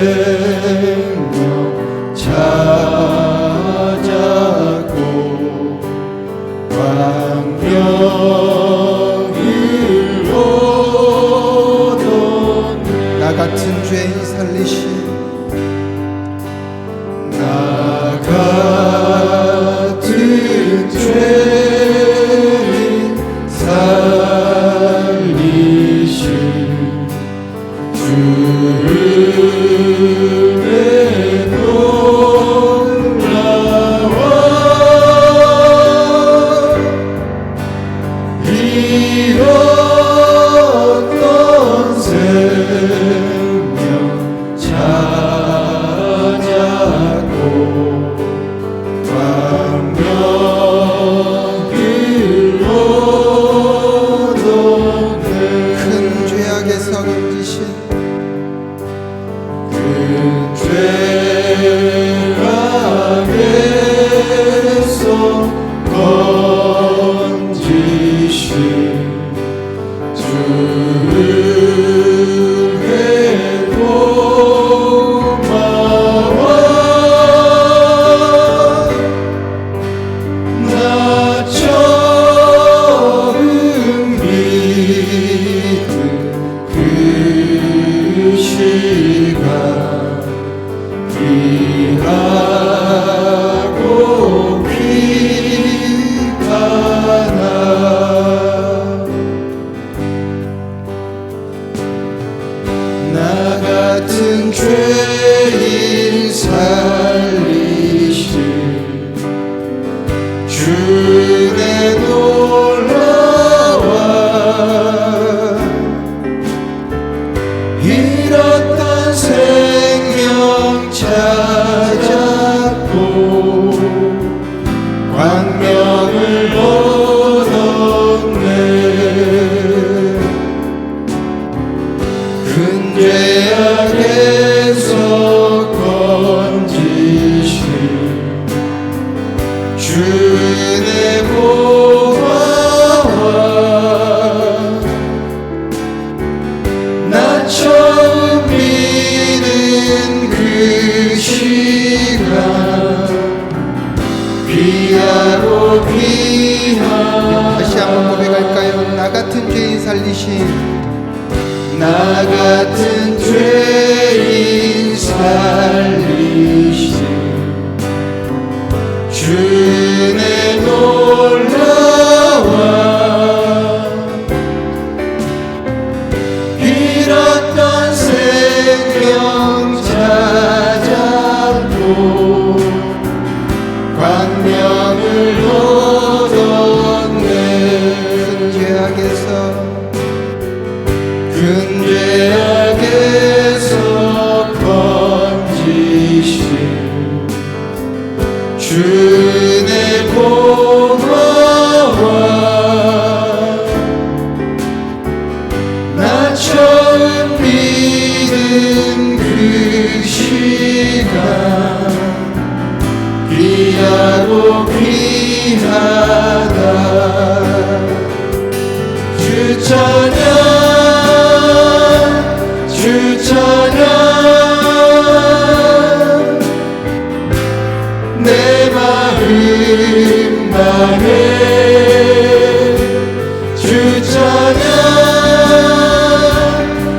생명 찾았고 광명을 얻었네. 나 같은 죄인 살리신 나 같은 죄인 살리신 주의 놀라워 잃었던 생명 찾았고 광명을 얻었네. 큰 죄악에서 건지신 큰 죄악에서 건지신 주의 고마워. 나 처음 믿은 그 시간 귀하고 귀하나. 나 같은 죄인 살리신 주의 놀라와 잃었던 생명 찾았고 광명을 얻었네. 큰 죄악에서 건지신 주의 고마워. 나 처음 믿은 그 시간 귀하고 귀하나. 다시 한번 고백할까요? 나 같은 죄인 살리신 나 같은 죄인 살리신 주의 놀라와 잃었던 생명 찾았고 광명을 얻었네. 큰 죄악에서 건지신 주의 고마워. 나 처음 믿은 그 시간 귀하고 귀하다. 주 찬양 주 찬양 내 마음 다해 주 찬양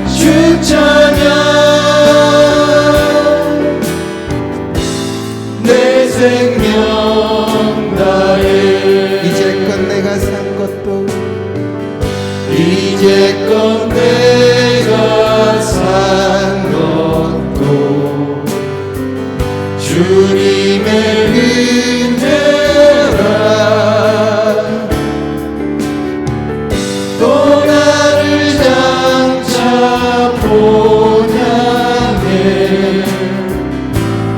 주 찬양 내 생명 다해. 이제껏 내가 산 것도 이제껏 내가 산 것도 주님의 은혜라. 또 나를 장차 본향에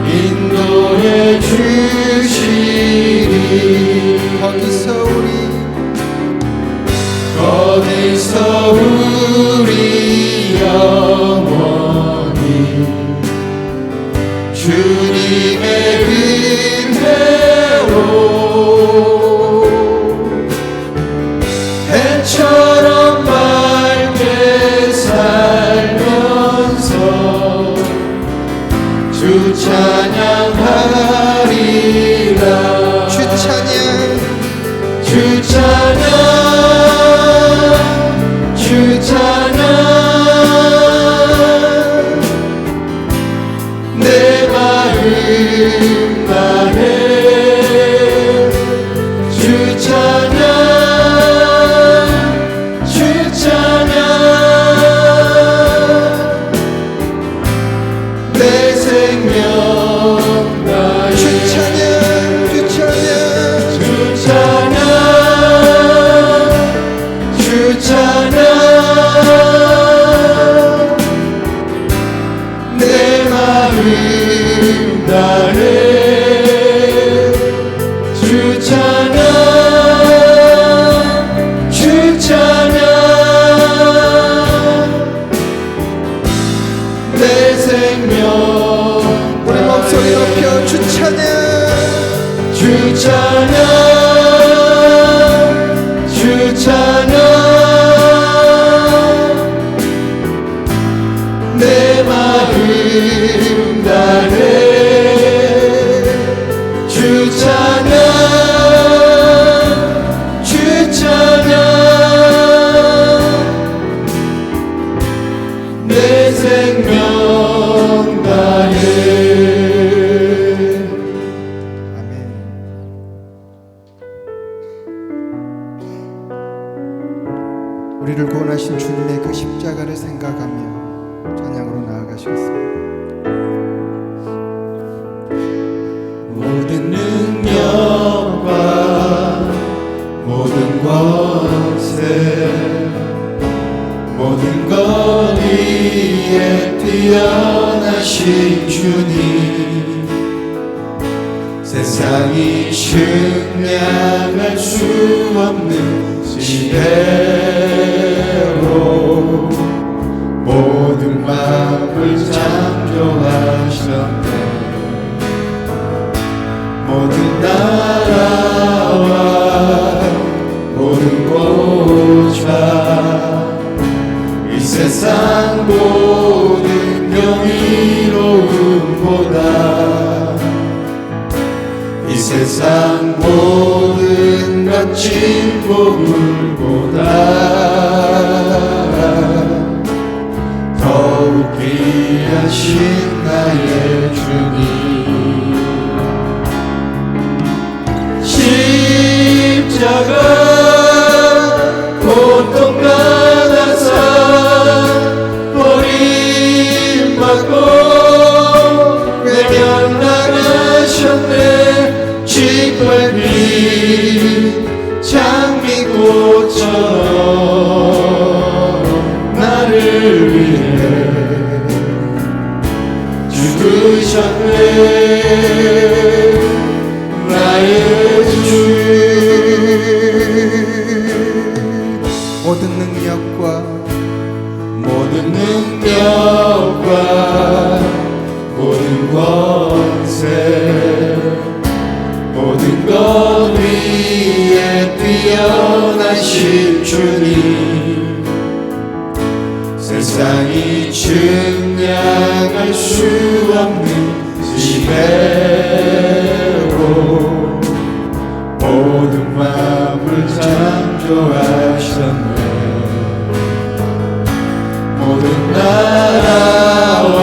인도해 주시리. 거기서 우리 영원히 주님의 은혜로 해처럼 밝게 살면서 주 찬양하리라 주 찬양 주 찬양 주 찬양 내 마음 다해 주 찬양 주 찬양 내 생명 다해 주 찬양 주 찬양 주 찬양 주 찬양 내 마음 다해 주 찬양 주 찬양 내 생명 우리 목소리 높여 주 찬양 주 찬양 주 찬양 내 마음 다해 주 찬양 주 찬양 내 생명 다해 아멘. 우리를 구원하신 주님의 그 십자가를 생각하며 찬양으로 나아가시겠습니다. 모든 능력과 모든 권세 모든 것 위에 뛰어나신 주님 세상이 측량할 수 없는 지혜로 모든 마음을 창조하셨네 모든 나라와 모든 고좌 이 세상 모든 경이로움보다 이 세상 모든 값진 보물보다 더욱 귀하신 나의 주님 십자가 고통받아서 버림받고 외면당하셨네 짓밟힌 장미꽃처럼 나를 위해 죽으셨네 나의 주 모든 능력과 모든 능력과 모든 권세 모든 것 위에 뛰어나신 주님 세상이 측량할 수 없는 지혜로 모든 마음을 창조하셨네 모든 나라와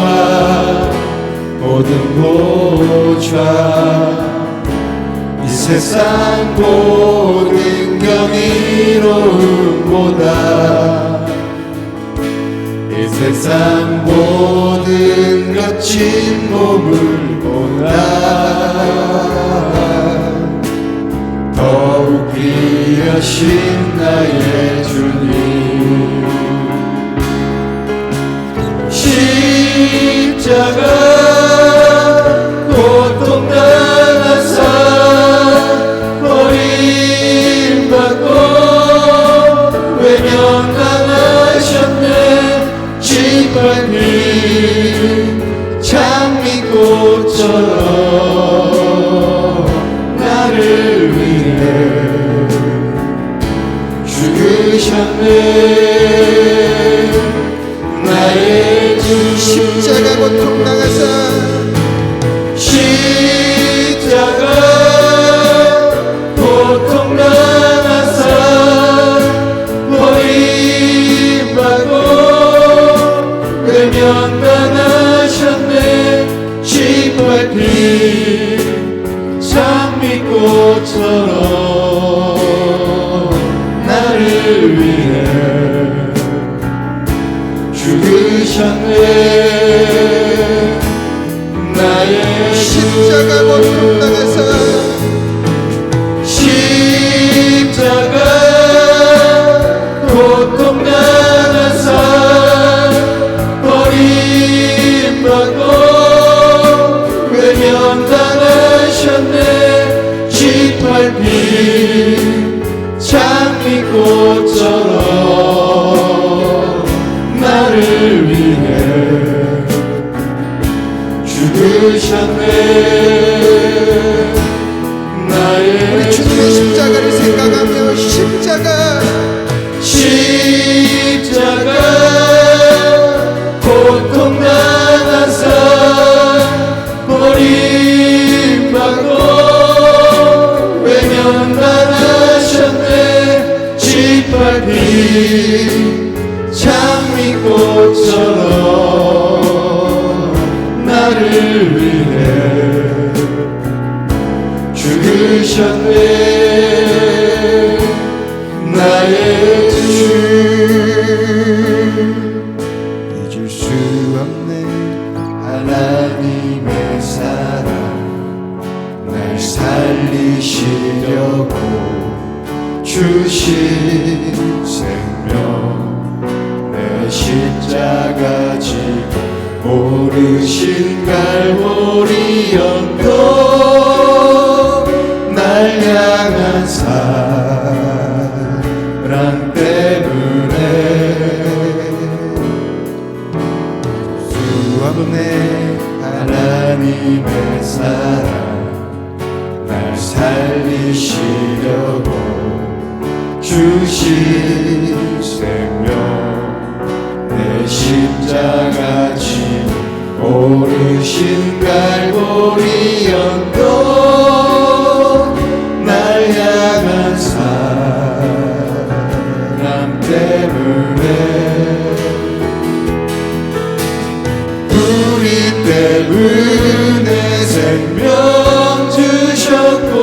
모든 고좌 이 세상 모든 경이로움보다 이 세상 모든 값진 보물보다 더욱 귀하신 나의 주님 십자가 고통당하사 버림받고 외면당하셨네 짓밟힌 장미꽃처럼 나를 위해 죽으셨네 나의 주 십자가 고통 당하사 십자가 고통당해서 십자가 고통당하사 버림받고 외면당하셨네. 짓밟힌 장미꽃처럼 나를 위해 죽으셨네. 나의 우리 주님의 십자가를 생각하며 십자가 고통당하사 버림받고 외면당하셨네. 짓밟힌 장미꽃처럼 나를 위해 죽으셨네. 나의 주 잊을 수 없네. 하나님의 사랑 날 살리시려고 주신 생명 내 십자가 지고 오르신 갈보리 연도 날 향한 사랑 때문에 수 없네. 하나님의 사랑 날 살리시려고 주신 생명 내 십자가 지고 오르신 갈보리 연도 날 향한 사랑 때문에 우리 때문에 생명 주셨고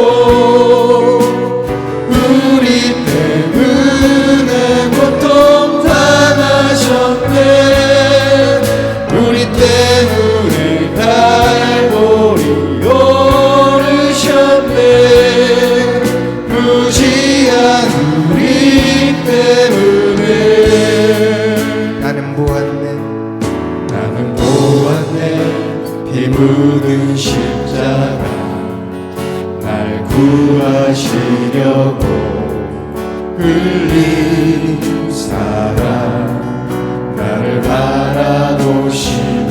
우리 때문에 고통 당하셨네. 우리 때문에 갈보리 오르셨네. 무지한 우리 때문에 나는 보았네. 나는 보았네. 피 묻은 십자가 날 구하시려고 흘린 사랑 나를 바라보시며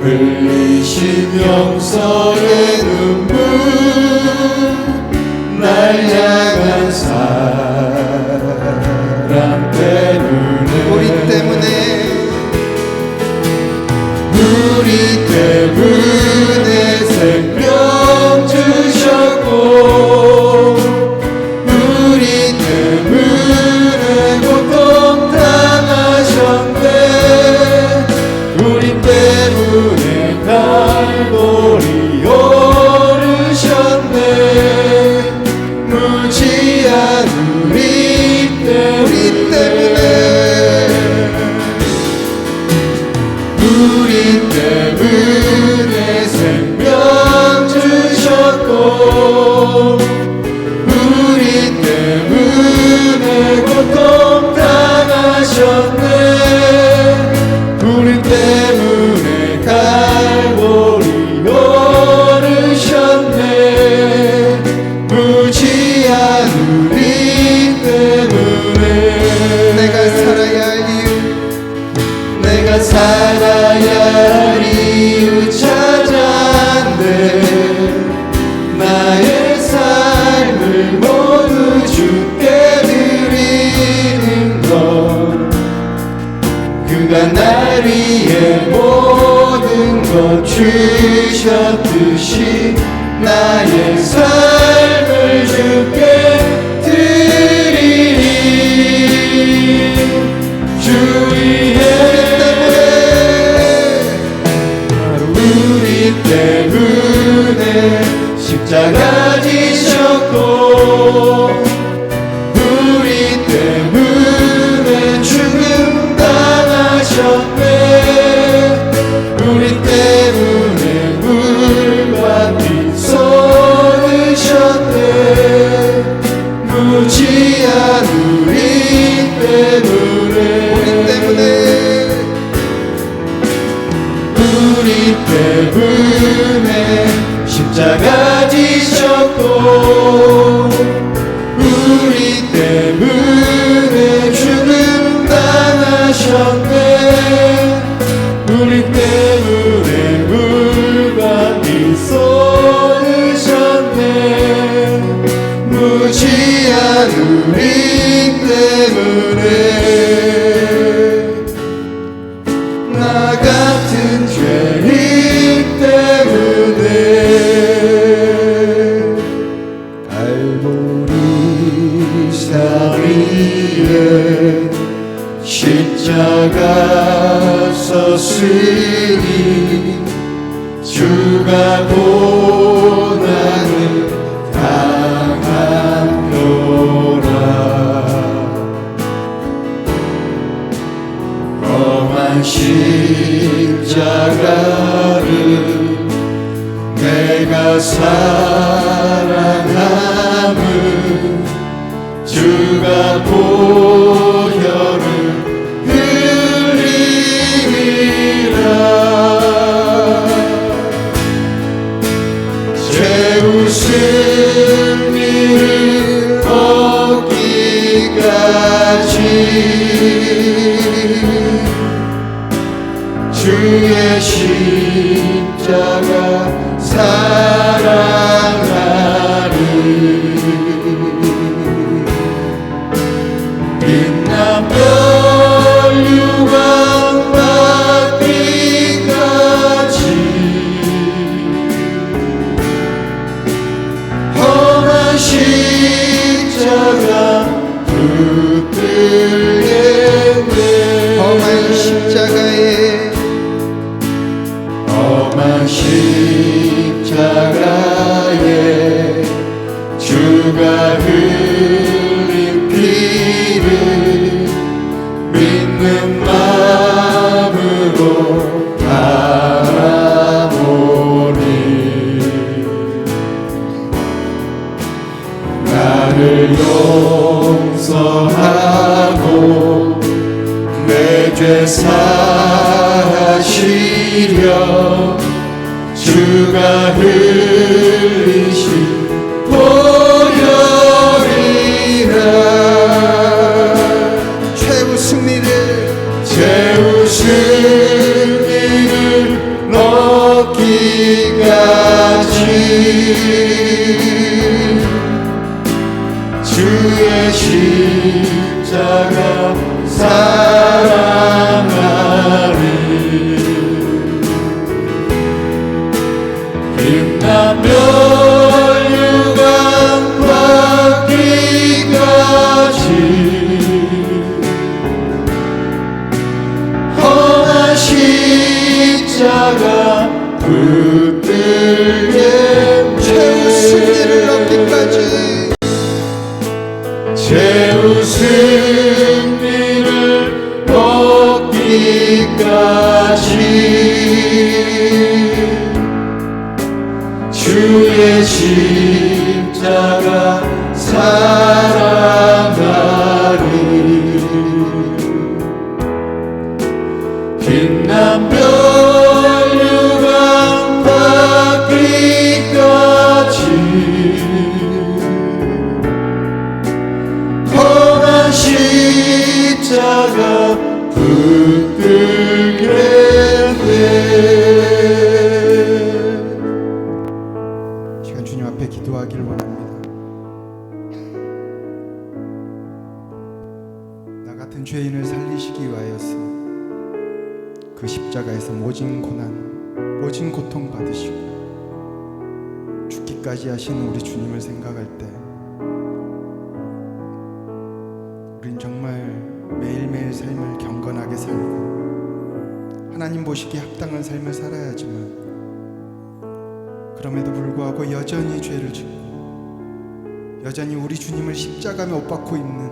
흘리신 용서의 눈물 날 향한 사랑 때문에 우리 때문에 생명 주셨고 우리 때문에 고통 당하셨네. 우리 때문에 갈보리 오르셨네. 무지한 우리 때문에 우리 때문에 생명 주셨고 우리 때문에 고통 당하셨네. 우리 때문에 갈보리 오르셨네. 무지한 우리 때문에 내가 살아야 할 이유 내가 살아야 할 이유 찾았네. 나의 삶을 모두 주께 드리는 것 그가 날 위해 모든 것 주셨듯이 나의 삶을 주께 드리리. 주 위에 우리 때문에 십자가 지셨고 우리 때문에 죽음 당하셨네. 우리 때문에 물과 빛 때문에 십자가 지셨고 우리 때문에 죽음 당하셨네. 우리 때문에 물과 피 쏟으셨네. 무지한 우리 때문에 나 같은 죄인 때문에 갈보리 산 위에 십자가 섰으니 주가 고난을 당하노라. 험한 십자가를 내가 사랑함을 주가 보혈을 흘리리라. 죄 웃은 이를 얻기까지 주의 십자가 사랑하리. 빛난 별 유광 받기까지 험한 십자가 붙들겠네. 험한 십자가에 험한 십자가에 주가 흘린 피를 믿는 마음으로 바라보니 나를 용서하고 내 죄 사하시려 주가 흘리신 보혈이라. 최후 승리를 얻기까지 주의 십자가 사랑하리. 빛난 별 유광 받기까지 험한 십자가 붙들겠네. 최후 승리를 얻기까지 최후 승리를 얻기까지 주의 십자가 사랑하리. 빛난 별 유광 받기까지 험한 십자가 붙들겠네. 시간 주님 앞에 기도하길 원합니다. 나 같은 죄인을 살리시기 위하여서 그 십자가에서 모진 고난, 모진 고통 받으시고 죽기까지 하시는 우리 주님을 생각할 때 우린 정말 매일매일 삶을 경건하게 살고 하나님 보시기에 합당한 삶을 살아야지만 그럼에도 불구하고 여전히 죄를 짓고 여전히 우리 주님을 십자가에 못 박고 있는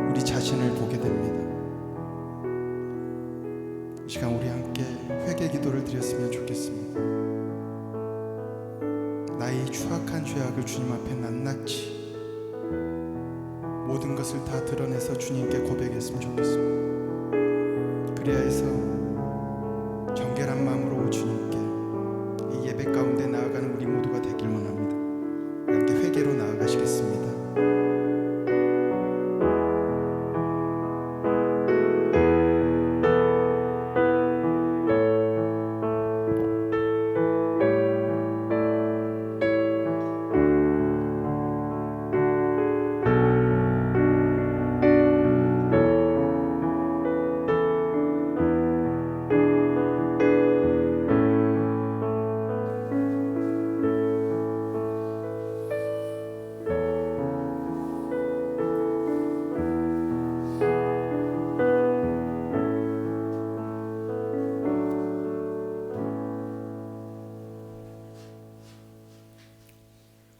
우리 자신을 보게 됩니다. 이 시간 우리 함께 회개 기도를 드렸으면 좋겠습니다. 나의 추악한 죄악을 주님 앞에 낱낱이 모든 것을 다 드러내서 주님께 고백했으면 좋겠습니다. 그리하여서 정결한 마음으로 주님께 이 예배 가운데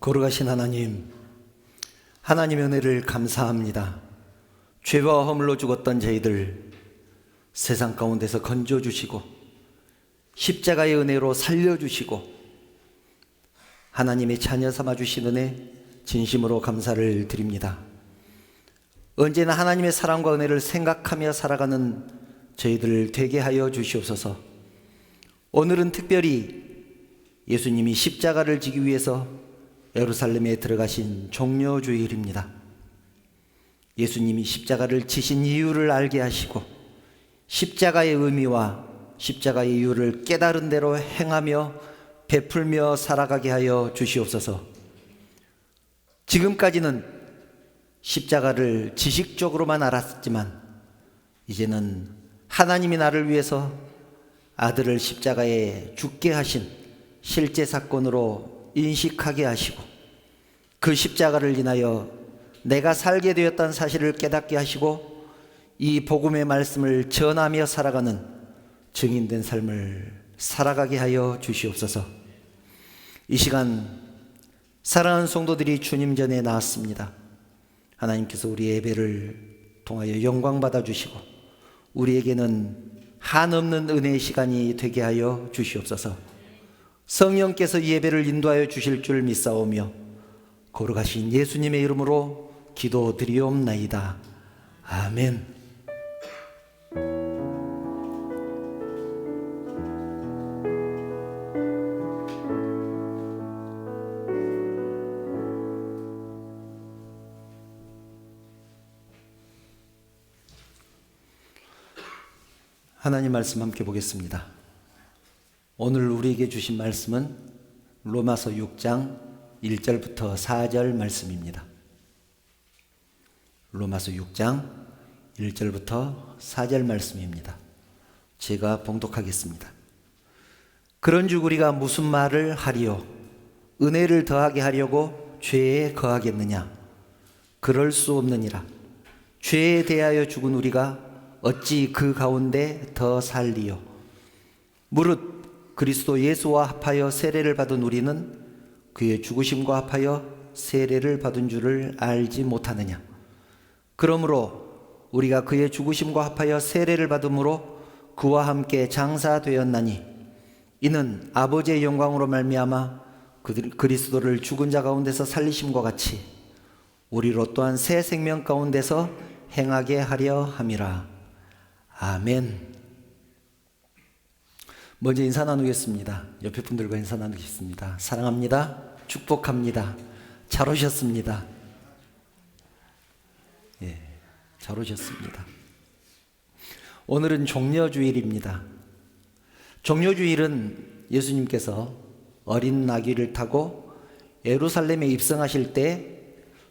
거룩하신 하나님, 하나님의 은혜를 감사합니다. 죄와 허물로 죽었던 저희들 세상 가운데서 건져주시고 십자가의 은혜로 살려주시고 하나님의 자녀 삼아주신 은혜 진심으로 감사를 드립니다. 언제나 하나님의 사랑과 은혜를 생각하며 살아가는 저희들 되게 하여 주시옵소서. 오늘은 특별히 예수님이 십자가를 지기 위해서 예루살렘에 들어가신 종려주일입니다. 예수님이 십자가를 지신 이유를 알게 하시고 십자가의 의미와 십자가의 이유를 깨달은 대로 행하며 베풀며 살아가게 하여 주시옵소서. 지금까지는 십자가를 지식적으로만 알았지만 이제는 하나님이 나를 위해서 아들을 십자가에 죽게 하신 실제 사건으로 인식하게 하시고 그 십자가를 인하여 내가 살게 되었다는 사실을 깨닫게 하시고 이 복음의 말씀을 전하며 살아가는 증인된 삶을 살아가게 하여 주시옵소서. 이 시간 사랑하는 성도들이 주님 전에 나왔습니다. 하나님께서 우리 예배를 통하여 영광 받아 주시고 우리에게는 한없는 은혜의 시간이 되게 하여 주시옵소서. 성령께서 이 예배를 인도하여 주실 줄 믿사오며 거룩하신 예수님의 이름으로 기도드리옵나이다. 아멘. 하나님 말씀 함께 보겠습니다. 오늘 우리에게 주신 말씀은 로마서 6장 1절부터 4절 말씀입니다. 로마서 6장 1절부터 4절 말씀입니다. 제가 봉독하겠습니다. 그런즉 우리가 무슨 말을 하리요? 은혜를 더하게 하려고 죄에 거하겠느냐? 그럴 수 없느니라. 죄에 대하여 죽은 우리가 어찌 그 가운데 더 살리요? 무릇 그리스도 예수와 합하여 세례를 받은 우리는 그의 죽으심과 합하여 세례를 받은 줄을 알지 못하느냐? 그러므로 우리가 그의 죽으심과 합하여 세례를 받음으로 그와 함께 장사되었나니 이는 아버지의 영광으로 말미암아 그리스도를 죽은 자 가운데서 살리심과 같이 우리로 또한 새 생명 가운데서 행하게 하려 함이라. 아멘. 먼저 인사 나누겠습니다. 옆에 분들과 인사 나누겠습니다. 사랑합니다. 축복합니다. 잘 오셨습니다. 예, 잘 오셨습니다. 오늘은 종려주일입니다. 종려주일은 예수님께서 어린 나귀를 타고 예루살렘에 입성하실 때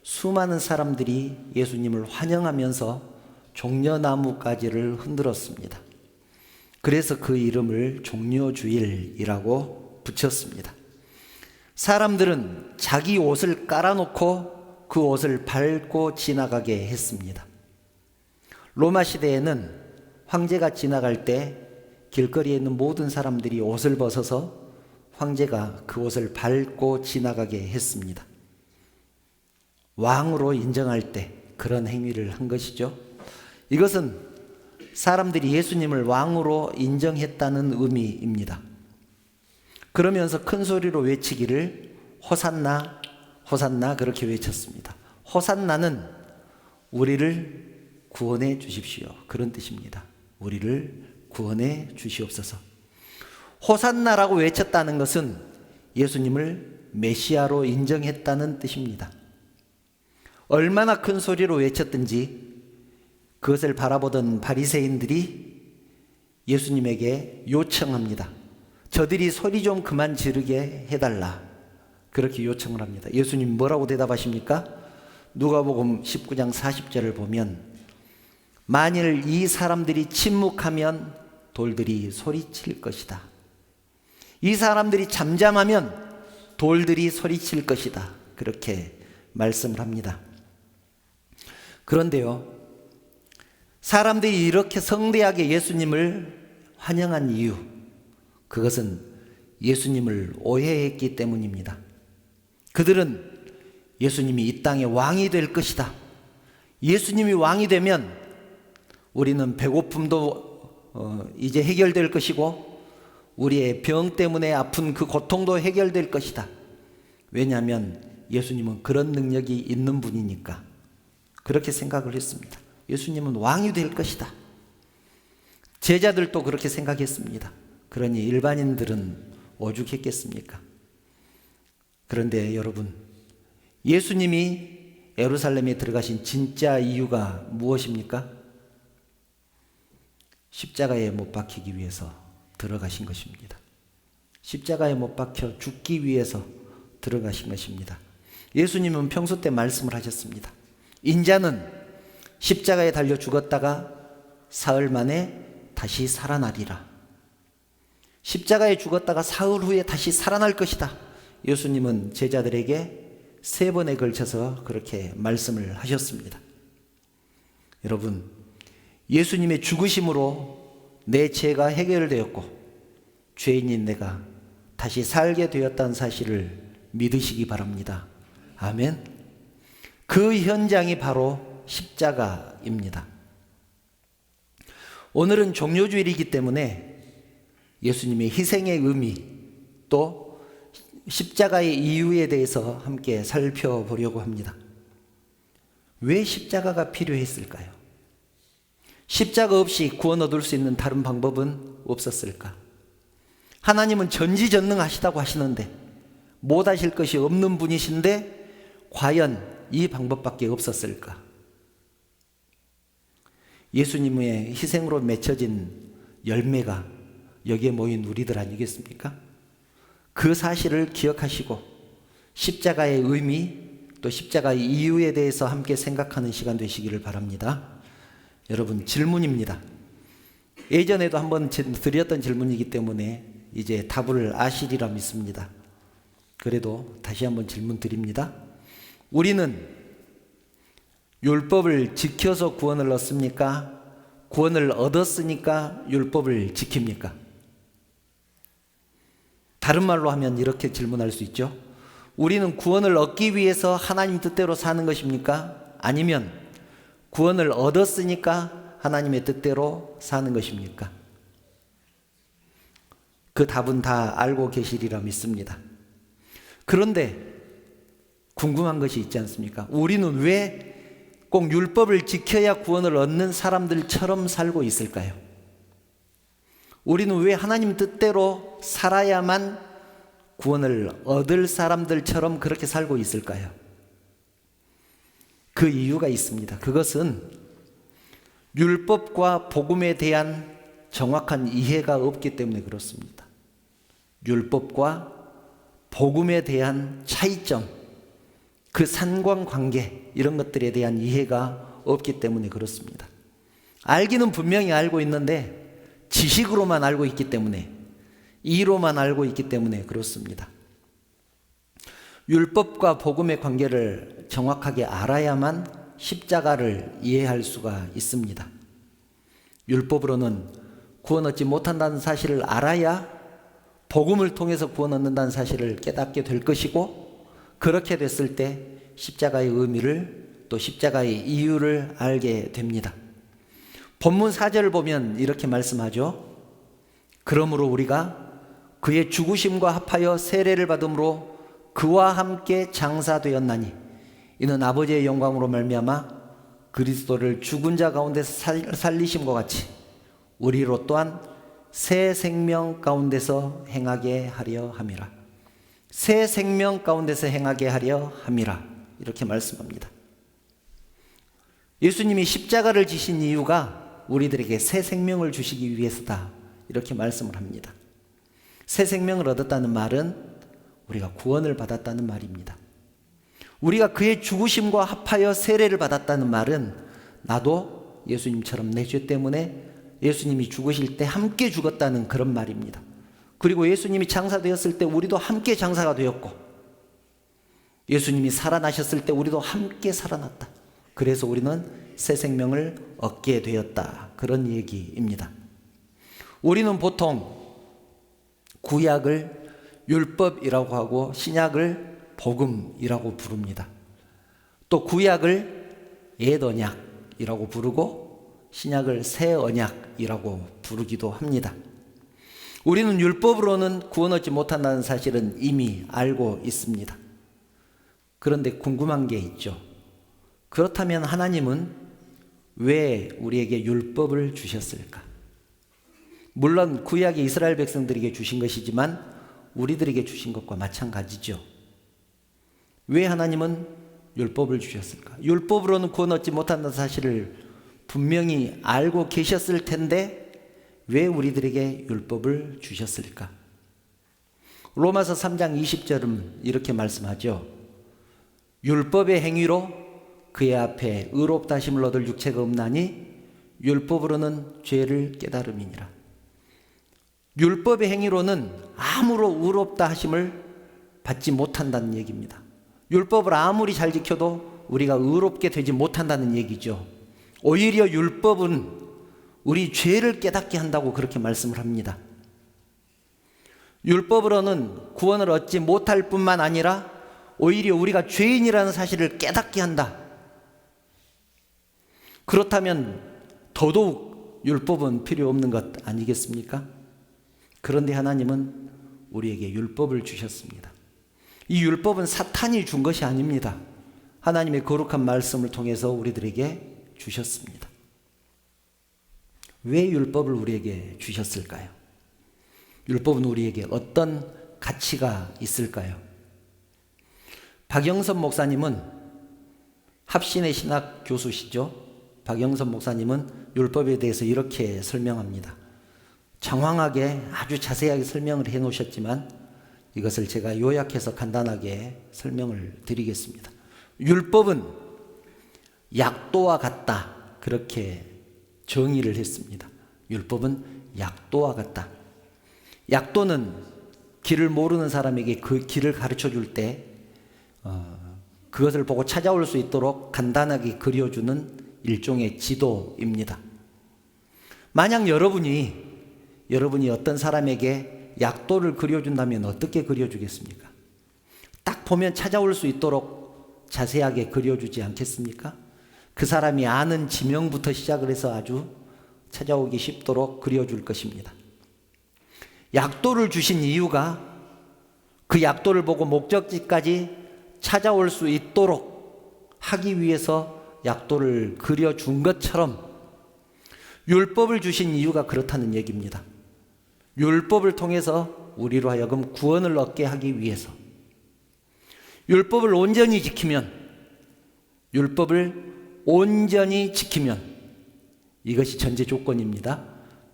수많은 사람들이 예수님을 환영하면서 종려나무가지를 흔들었습니다. 그래서 그 이름을 종려주일이라고 붙였습니다. 사람들은 자기 옷을 깔아놓고 그 옷을 밟고 지나가게 했습니다. 로마 시대에는 황제가 지나갈 때 길거리에 있는 모든 사람들이 옷을 벗어서 황제가 그 옷을 밟고 지나가게 했습니다. 왕으로 인정할 때 그런 행위를 한 것이죠. 이것은 사람들이 예수님을 왕으로 인정했다는 의미입니다. 그러면서 큰 소리로 외치기를 호산나 호산나 그렇게 외쳤습니다. 호산나는 우리를 구원해 주십시오, 그런 뜻입니다. 우리를 구원해 주시옵소서. 호산나라고 외쳤다는 것은 예수님을 메시아로 인정했다는 뜻입니다. 얼마나 큰 소리로 외쳤든지 그것을 바라보던 바리새인들이 예수님에게 요청합니다. 저들이 소리 좀 그만 지르게 해달라, 그렇게 요청을 합니다. 예수님 뭐라고 대답하십니까? 누가복음 19장 40절을 보면 만일 이 사람들이 침묵하면 돌들이 소리칠 것이다. 이 사람들이 잠잠하면 돌들이 소리칠 것이다, 그렇게 말씀을 합니다. 그런데요, 사람들이 이렇게 성대하게 예수님을 환영한 이유, 그것은 예수님을 오해했기 때문입니다. 그들은 예수님이 이 땅의 왕이 될 것이다. 예수님이 왕이 되면 우리는 배고픔도 이제 해결될 것이고 우리의 병 때문에 아픈 그 고통도 해결될 것이다. 왜냐하면 예수님은 그런 능력이 있는 분이니까 그렇게 생각을 했습니다. 예수님은 왕이 될 것이다. 제자들도 그렇게 생각했습니다. 그러니 일반인들은 오죽했겠습니까? 그런데 여러분, 예수님이 예루살렘에 들어가신 진짜 이유가 무엇입니까? 십자가에 못 박히기 위해서 들어가신 것입니다. 십자가에 못 박혀 죽기 위해서 들어가신 것입니다. 예수님은 평소 때 말씀을 하셨습니다. 인자는 십자가에 달려 죽었다가 사흘 만에 다시 살아나리라. 십자가에 죽었다가 사흘 후에 다시 살아날 것이다. 예수님은 제자들에게 3번에 걸쳐서 그렇게 말씀을 하셨습니다. 여러분, 예수님의 죽으심으로 내 죄가 해결되었고 죄인인 내가 다시 살게 되었다는 사실을 믿으시기 바랍니다. 아멘. 그 현장이 바로 십자가입니다. 오늘은 종료주일이기 때문에 예수님의 희생의 의미 또 십자가의 이유에 대해서 함께 살펴보려고 합니다. 왜 십자가가 필요했을까요? 십자가 없이 구원 얻을 수 있는 다른 방법은 없었을까? 하나님은 전지전능하시다고 하시는데 못하실 것이 없는 분이신데 과연 이 방법밖에 없었을까? 예수님의 희생으로 맺혀진 열매가 여기에 모인 우리들 아니겠습니까? 그 사실을 기억하시고 십자가의 의미 또 십자가의 이유에 대해서 함께 생각하는 시간 되시기를 바랍니다. 여러분, 질문입니다. 예전에도 한번 드렸던 질문이기 때문에 이제 답을 아시리라 믿습니다. 그래도 다시 한번 질문 드립니다. 우리는 율법을 지켜서 구원을 얻습니까? 구원을 얻었으니까 율법을 지킵니까? 다른 말로 하면 이렇게 질문할 수 있죠. 우리는 구원을 얻기 위해서 하나님 뜻대로 사는 것입니까? 아니면 구원을 얻었으니까 하나님의 뜻대로 사는 것입니까? 그 답은 다 알고 계시리라 믿습니다. 그런데 궁금한 것이 있지 않습니까? 우리는 왜 꼭 율법을 지켜야 구원을 얻는 사람들처럼 살고 있을까요? 우리는 왜 하나님 뜻대로 살아야만 구원을 얻을 사람들처럼 그렇게 살고 있을까요? 그 이유가 있습니다. 그것은 율법과 복음에 대한 정확한 이해가 없기 때문에 그렇습니다. 율법과 복음에 대한 차이점, 그 상관관계 이런 것들에 대한 이해가 없기 때문에 그렇습니다. 알기는 분명히 알고 있는데 지식으로만 알고 있기 때문에 이로만 알고 있기 때문에 그렇습니다. 율법과 복음의 관계를 정확하게 알아야만 십자가를 이해할 수가 있습니다. 율법으로는 구원 얻지 못한다는 사실을 알아야 복음을 통해서 구원 얻는다는 사실을 깨닫게 될 것이고 그렇게 됐을 때 십자가의 의미를 또 십자가의 이유를 알게 됩니다. 본문 4절을 보면 이렇게 말씀하죠. 그러므로 우리가 그의 죽으심과 합하여 세례를 받음으로 그와 함께 장사되었나니 이는 아버지의 영광으로 말미암아 그리스도를 죽은 자 가운데서 살리심과 같이 우리로 또한 새 생명 가운데서 행하게 하려 함이라. 새 생명 가운데서 행하게 하려 함이라. 이렇게 말씀합니다. 예수님이 십자가를 지신 이유가 우리들에게 새 생명을 주시기 위해서다. 이렇게 말씀을 합니다. 새 생명을 얻었다는 말은 우리가 구원을 받았다는 말입니다. 우리가 그의 죽으심과 합하여 세례를 받았다는 말은 나도 예수님처럼 내 죄 때문에 예수님이 죽으실 때 함께 죽었다는 그런 말입니다. 그리고 예수님이 장사되었을 때 우리도 함께 장사가 되었고 예수님이 살아나셨을 때 우리도 함께 살아났다. 그래서 우리는 새 생명을 얻게 되었다. 그런 얘기입니다. 우리는 보통 구약을 율법이라고 하고 신약을 복음이라고 부릅니다. 또 구약을 옛 언약이라고 부르고 신약을 새 언약이라고 부르기도 합니다. 우리는 율법으로는 구원 얻지 못한다는 사실은 이미 알고 있습니다. 그런데 궁금한 게 있죠. 그렇다면 하나님은 왜 우리에게 율법을 주셨을까? 물론 구약이 이스라엘 백성들에게 주신 것이지만 우리들에게 주신 것과 마찬가지죠. 왜 하나님은 율법을 주셨을까? 율법으로는 구원 얻지 못한다는 사실을 분명히 알고 계셨을 텐데 왜 우리들에게 율법을 주셨을까? 로마서 3장 20절은 이렇게 말씀하죠. 율법의 행위로 그의 앞에 의롭다 하심을 얻을 육체가 없나니 율법으로는 죄를 깨달음이니라. 율법의 행위로는 아무로 의롭다 하심을 받지 못한다는 얘기입니다. 율법을 아무리 잘 지켜도 우리가 의롭게 되지 못한다는 얘기죠. 오히려 율법은 우리 죄를 깨닫게 한다고 그렇게 말씀을 합니다. 율법으로는 구원을 얻지 못할 뿐만 아니라 오히려 우리가 죄인이라는 사실을 깨닫게 한다. 그렇다면 더더욱 율법은 필요 없는 것 아니겠습니까? 그런데 하나님은 우리에게 율법을 주셨습니다. 이 율법은 사탄이 준 것이 아닙니다. 하나님의 거룩한 말씀을 통해서 우리들에게 주셨습니다. 왜 율법을 우리에게 주셨을까요? 율법은 우리에게 어떤 가치가 있을까요? 박영선 목사님은 합신의 신학 교수시죠. 박영선 목사님은 율법에 대해서 이렇게 설명합니다. 장황하게 아주 자세하게 설명을 해 놓으셨지만 이것을 제가 요약해서 간단하게 설명을 드리겠습니다. 율법은 약도와 같다. 그렇게 정의를 했습니다. 율법은 약도와 같다. 약도는 길을 모르는 사람에게 그 길을 가르쳐 줄 때 그것을 보고 찾아올 수 있도록 간단하게 그려주는 일종의 지도입니다. 만약 여러분이 어떤 사람에게 약도를 그려준다면 어떻게 그려주겠습니까? 딱 보면 찾아올 수 있도록 자세하게 그려주지 않겠습니까? 그 사람이 아는 지명부터 시작을 해서 아주 찾아오기 쉽도록 그려줄 것입니다. 약도를 주신 이유가 그 약도를 보고 목적지까지 찾아올 수 있도록 하기 위해서 약도를 그려준 것처럼 율법을 주신 이유가 그렇다는 얘기입니다. 율법을 통해서 우리로 하여금 구원을 얻게 하기 위해서 율법을 온전히 지키면 이것이 전제 조건입니다.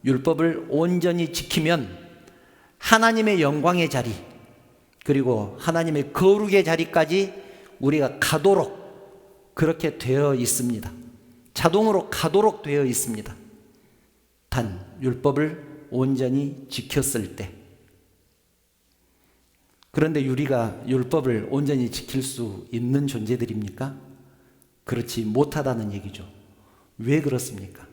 율법을 온전히 지키면 하나님의 영광의 자리 그리고 하나님의 거룩의 자리까지 우리가 가도록 그렇게 되어 있습니다. 자동으로 가도록 되어 있습니다. 단 율법을 온전히 지켰을 때. 그런데 우리가 율법을 온전히 지킬 수 있는 존재들입니까? 그렇지 못하다는 얘기죠. 왜 그렇습니까?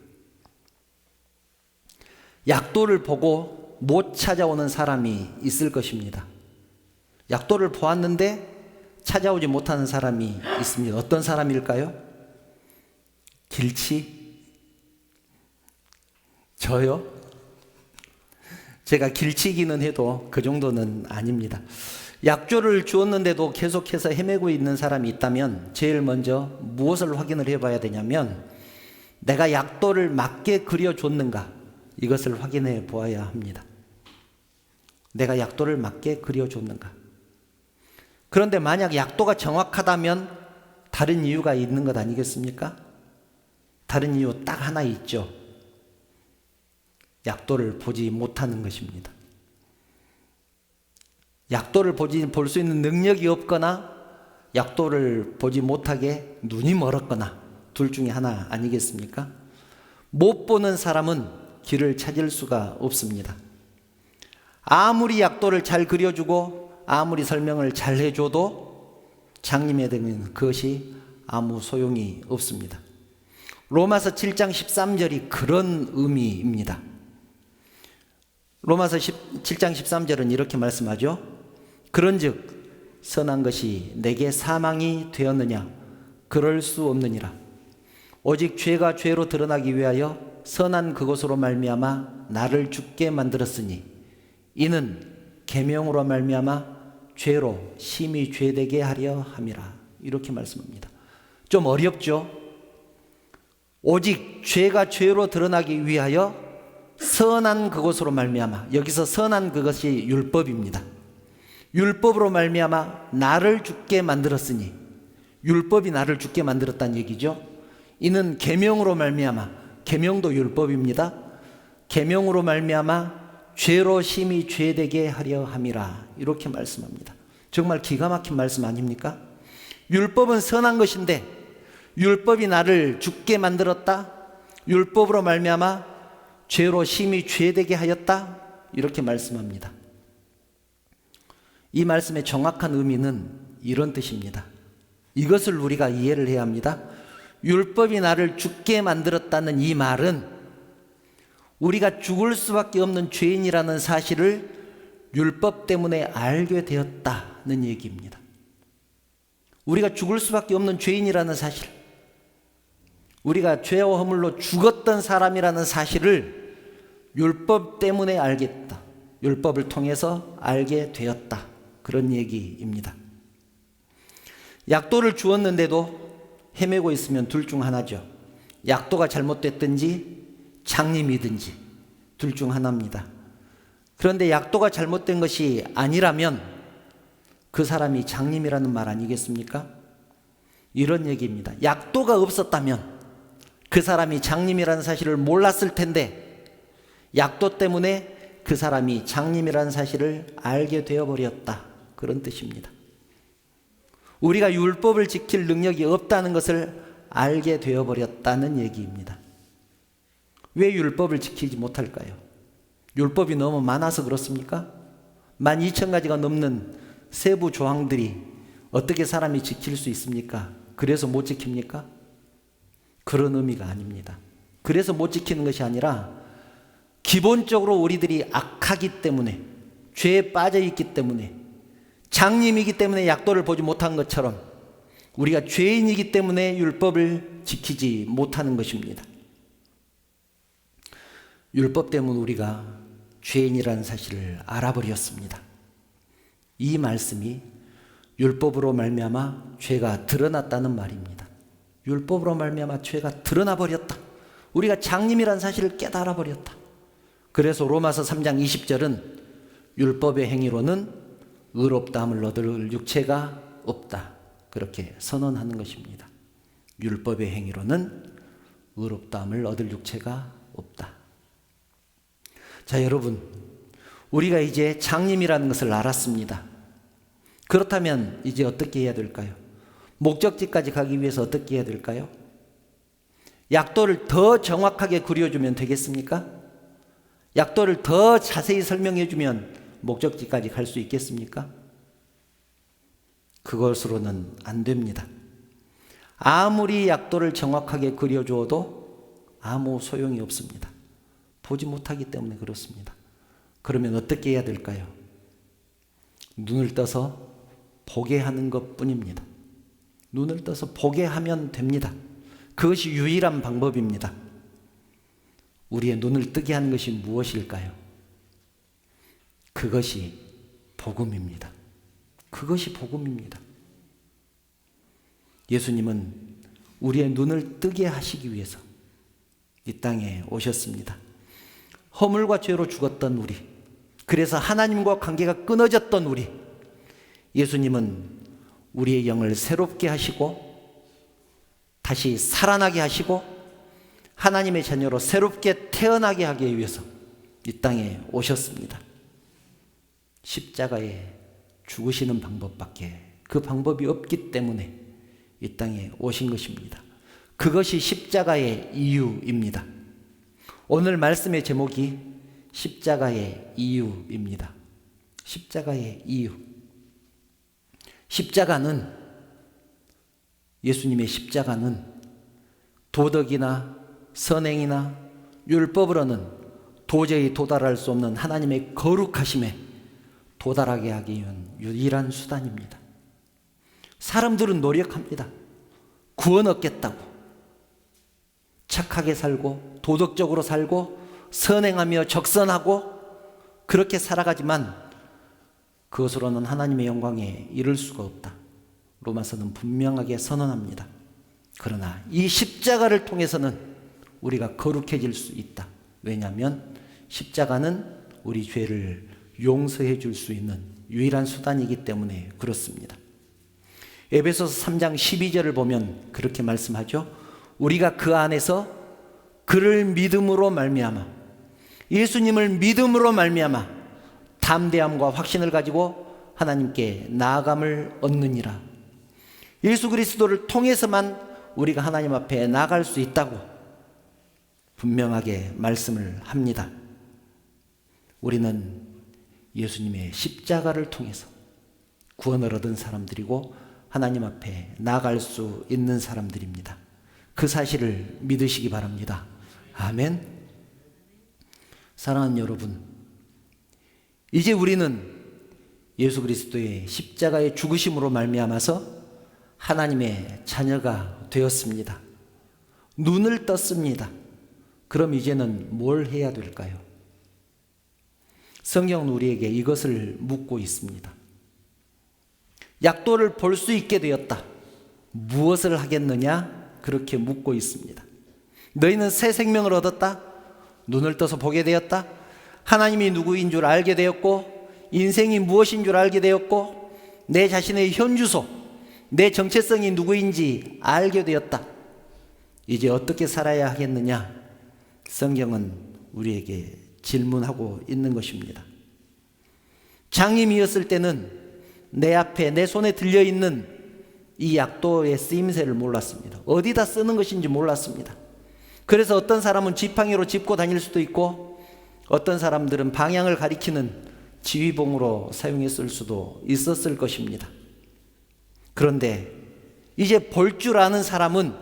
약도를 보고 못 찾아오는 사람이 있을 것입니다. 약도를 보았는데 찾아오지 못하는 사람이 있습니다. 어떤 사람일까요? 길치? 저요? 제가 길치기는 해도 그 정도는 아닙니다. 약조를 주었는데도 계속해서 헤매고 있는 사람이 있다면 제일 먼저 무엇을 확인을 해봐야 되냐면 내가 약도를 맞게 그려줬는가 이것을 확인해 보아야 합니다. 내가 약도를 맞게 그려줬는가. 그런데 만약 약도가 정확하다면 다른 이유가 있는 것 아니겠습니까? 다른 이유 딱 하나 있죠. 약도를 보지 못하는 것입니다. 약도를 볼 수 있는 능력이 없거나 약도를 보지 못하게 눈이 멀었거나 둘 중에 하나 아니겠습니까? 못 보는 사람은 길을 찾을 수가 없습니다. 아무리 약도를 잘 그려주고 아무리 설명을 잘 해줘도 장님에 되면 그것이 아무 소용이 없습니다. 로마서 7장 13절이 그런 의미입니다. 로마서 7장 13절은 이렇게 말씀하죠. 그런즉 선한 것이 내게 사망이 되었느냐? 그럴 수 없느니라. 오직 죄가 죄로 드러나기 위하여 선한 그것으로 말미암아 나를 죽게 만들었으니 이는 계명으로 말미암아 죄로 심히 죄되게 하려 함이라. 이렇게 말씀합니다. 좀 어렵죠? 오직 죄가 죄로 드러나기 위하여 선한 그것으로 말미암아, 여기서 선한 그것이 율법입니다. 율법으로 말미암아 나를 죽게 만들었으니, 율법이 나를 죽게 만들었다는 얘기죠. 이는 계명으로 말미암아, 계명도 율법입니다. 계명으로 말미암아 죄로 심히 죄되게 하려 함이라. 이렇게 말씀합니다. 정말 기가 막힌 말씀 아닙니까? 율법은 선한 것인데 율법이 나를 죽게 만들었다. 율법으로 말미암아 죄로 심히 죄되게 하였다. 이렇게 말씀합니다. 이 말씀의 정확한 의미는 이런 뜻입니다. 이것을 우리가 이해를 해야 합니다. 율법이 나를 죽게 만들었다는 이 말은 우리가 죽을 수밖에 없는 죄인이라는 사실을 율법 때문에 알게 되었다는 얘기입니다. 우리가 죽을 수밖에 없는 죄인이라는 사실, 우리가 죄와 허물로 죽었던 사람이라는 사실을 율법 때문에 알겠다. 율법을 통해서 알게 되었다. 그런 얘기입니다. 약도를 주었는데도 헤매고 있으면 둘 중 하나죠. 약도가 잘못됐든지 장님이든지 둘 중 하나입니다. 그런데 약도가 잘못된 것이 아니라면 그 사람이 장님이라는 말 아니겠습니까? 이런 얘기입니다. 약도가 없었다면 그 사람이 장님이라는 사실을 몰랐을 텐데 약도 때문에 그 사람이 장님이라는 사실을 알게 되어버렸다. 그런 뜻입니다. 우리가 율법을 지킬 능력이 없다는 것을 알게 되어버렸다는 얘기입니다. 왜 율법을 지키지 못할까요? 율법이 너무 많아서 그렇습니까? 12,000가지가 넘는 세부 조항들이 어떻게 사람이 지킬 수 있습니까? 그래서 못 지킵니까? 그런 의미가 아닙니다. 그래서 못 지키는 것이 아니라 기본적으로 우리들이 악하기 때문에, 죄에 빠져 있기 때문에, 장님이기 때문에 약도를 보지 못한 것처럼 우리가 죄인이기 때문에 율법을 지키지 못하는 것입니다. 율법 때문에 우리가 죄인이라는 사실을 알아버렸습니다. 이 말씀이 율법으로 말미암아 죄가 드러났다는 말입니다. 율법으로 말미암아 죄가 드러나 버렸다. 우리가 장님이라는 사실을 깨달아 버렸다. 그래서 로마서 3장 20절은 율법의 행위로는 의롭다함을 얻을 육체가 없다. 그렇게 선언하는 것입니다. 율법의 행위로는 의롭다함을 얻을 육체가 없다. 자, 여러분, 우리가 이제 장님이라는 것을 알았습니다. 그렇다면 이제 어떻게 해야 될까요? 목적지까지 가기 위해서 어떻게 해야 될까요? 약도를 더 정확하게 그려주면 되겠습니까? 약도를 더 자세히 설명해주면 목적지까지 갈 수 있겠습니까? 그것으로는 안 됩니다. 아무리 약도를 정확하게 그려주어도 아무 소용이 없습니다. 보지 못하기 때문에 그렇습니다. 그러면 어떻게 해야 될까요? 눈을 떠서 보게 하는 것뿐입니다. 눈을 떠서 보게 하면 됩니다. 그것이 유일한 방법입니다. 우리의 눈을 뜨게 하는 것이 무엇일까요? 그것이 복음입니다. 그것이 복음입니다. 예수님은 우리의 눈을 뜨게 하시기 위해서 이 땅에 오셨습니다. 허물과 죄로 죽었던 우리, 그래서 하나님과 관계가 끊어졌던 우리, 예수님은 우리의 영을 새롭게 하시고 다시 살아나게 하시고 하나님의 자녀로 새롭게 태어나게 하기 위해서 이 땅에 오셨습니다. 십자가에 죽으시는 방법밖에 그 방법이 없기 때문에 이 땅에 오신 것입니다. 그것이 십자가의 이유입니다. 오늘 말씀의 제목이 십자가의 이유입니다. 십자가의 이유. 십자가는, 예수님의 십자가는 도덕이나 선행이나 율법으로는 도저히 도달할 수 없는 하나님의 거룩하심에 도달하게 하기 위한 유일한 수단입니다. 사람들은 노력합니다. 구원 얻겠다고. 착하게 살고 도덕적으로 살고 선행하며 적선하고 그렇게 살아가지만 그것으로는 하나님의 영광에 이를 수가 없다. 로마서는 분명하게 선언합니다. 그러나 이 십자가를 통해서는 우리가 거룩해질 수 있다. 왜냐하면 십자가는 우리 죄를 용서해 줄 수 있는 유일한 수단이기 때문에 그렇습니다. 에베소서 3장 12절을 보면 그렇게 말씀하죠. 우리가 그 안에서 그를 믿음으로 말미암아, 예수님을 믿음으로 말미암아 담대함과 확신을 가지고 하나님께 나아감을 얻느니라. 예수 그리스도를 통해서만 우리가 하나님 앞에 나아갈 수 있다고 분명하게 말씀을 합니다. 우리는 예수님의 십자가를 통해서 구원을 얻은 사람들이고 하나님 앞에 나아갈 수 있는 사람들입니다. 그 사실을 믿으시기 바랍니다. 아멘. 사랑하는 여러분, 이제 우리는 예수 그리스도의 십자가의 죽으심으로 말미암아서 하나님의 자녀가 되었습니다. 눈을 떴습니다. 그럼 이제는 뭘 해야 될까요? 성경은 우리에게 이것을 묻고 있습니다. 약도를 볼 수 있게 되었다. 무엇을 하겠느냐? 그렇게 묻고 있습니다. 너희는 새 생명을 얻었다. 눈을 떠서 보게 되었다. 하나님이 누구인 줄 알게 되었고 인생이 무엇인 줄 알게 되었고 내 자신의 현주소, 내 정체성이 누구인지 알게 되었다. 이제 어떻게 살아야 하겠느냐? 성경은 우리에게 질문하고 있는 것입니다. 장님이었을 때는 내 앞에 내 손에 들려있는 이 약도의 쓰임새를 몰랐습니다. 어디다 쓰는 것인지 몰랐습니다. 그래서 어떤 사람은 지팡이로 짚고 다닐 수도 있고 어떤 사람들은 방향을 가리키는 지휘봉으로 사용했을 수도 있었을 것입니다. 그런데 이제 볼 줄 아는 사람은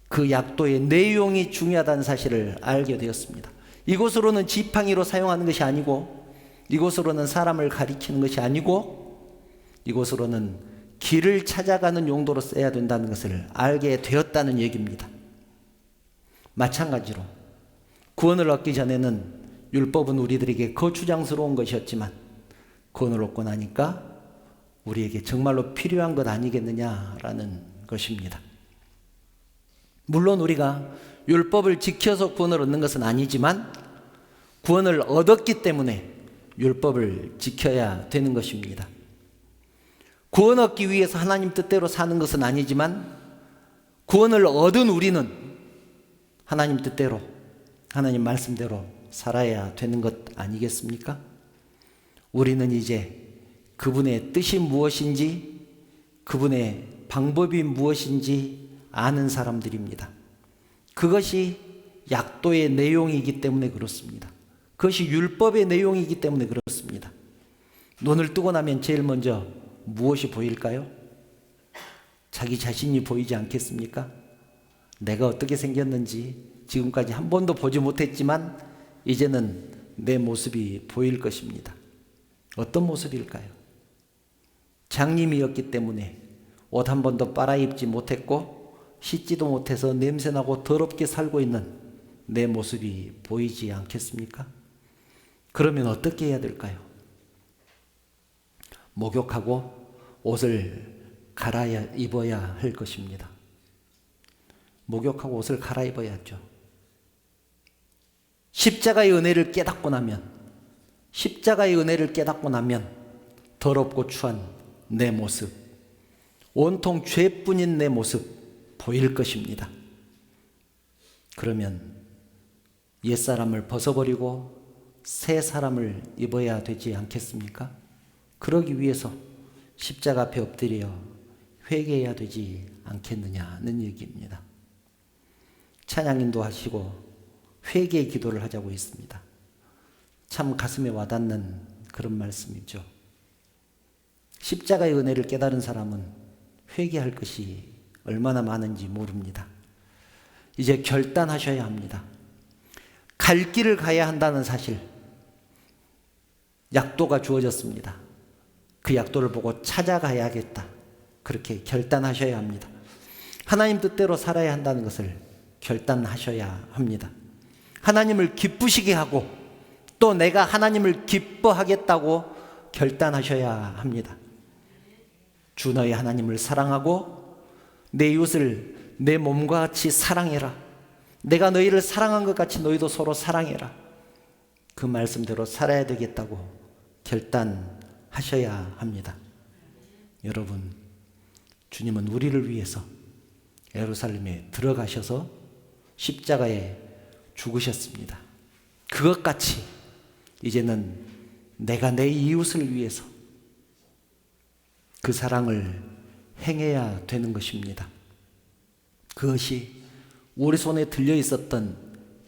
그 약도의 내용이 중요하다는 사실을 알게 되었습니다. 이곳으로는 지팡이로 사용하는 것이 아니고 이곳으로는 사람을 가리키는 것이 아니고 이곳으로는 길을 찾아가는 용도로 써야 된다는 것을 알게 되었다는 얘기입니다. 마찬가지로 구원을 얻기 전에는 율법은 우리들에게 거추장스러운 것이었지만 구원을 얻고 나니까 우리에게 정말로 필요한 것 아니겠느냐라는 것입니다. 물론 우리가 율법을 지켜서 구원을 얻는 것은 아니지만 구원을 얻었기 때문에 율법을 지켜야 되는 것입니다. 구원 얻기 위해서 하나님 뜻대로 사는 것은 아니지만 구원을 얻은 우리는 하나님 뜻대로 하나님 말씀대로 살아야 되는 것 아니겠습니까? 우리는 이제 그분의 뜻이 무엇인지 그분의 방법이 무엇인지 아는 사람들입니다. 그것이 약도의 내용이기 때문에 그렇습니다. 그것이 율법의 내용이기 때문에 그렇습니다. 눈을 뜨고 나면 제일 먼저 무엇이 보일까요? 자기 자신이 보이지 않겠습니까? 내가 어떻게 생겼는지 지금까지 한 번도 보지 못했지만 이제는 내 모습이 보일 것입니다. 어떤 모습일까요? 장님이었기 때문에 옷 한 번도 빨아입지 못했고 씻지도 못해서 냄새나고 더럽게 살고 있는 내 모습이 보이지 않겠습니까? 그러면 어떻게 해야 될까요? 목욕하고 옷을 갈아입어야 할 것입니다. 목욕하고 옷을 갈아입어야죠. 십자가의 은혜를 깨닫고 나면 더럽고 추한 내 모습, 온통 죄뿐인 내 모습 보일 것입니다. 그러면 옛사람을 벗어버리고 새 사람을 입어야 되지 않겠습니까? 그러기 위해서 십자가 앞에 엎드려 회개해야 되지 않겠느냐는 얘기입니다. 찬양인도 하시고 회개의 기도를 하자고 했습니다. 참 가슴에 와닿는 그런 말씀이죠. 십자가의 은혜를 깨달은 사람은 회개할 것이 얼마나 많은지 모릅니다. 이제 결단하셔야 합니다. 갈 길을 가야 한다는 사실. 약도가 주어졌습니다. 그 약도를 보고 찾아가야겠다. 그렇게 결단하셔야 합니다. 하나님 뜻대로 살아야 한다는 것을 결단하셔야 합니다. 하나님을 기쁘시게 하고 또 내가 하나님을 기뻐하겠다고 결단하셔야 합니다. 주 너희 하나님을 사랑하고 내 이웃을 내 몸과 같이 사랑해라. 내가 너희를 사랑한 것 같이 너희도 서로 사랑해라. 그 말씀대로 살아야 되겠다고 결단하셔야 합니다. 여러분, 주님은 우리를 위해서 예루살렘에 들어가셔서 십자가에 죽으셨습니다. 그것같이 이제는 내가 내 이웃을 위해서 그 사랑을 행해야 되는 것입니다. 그것이 우리 손에 들려 있었던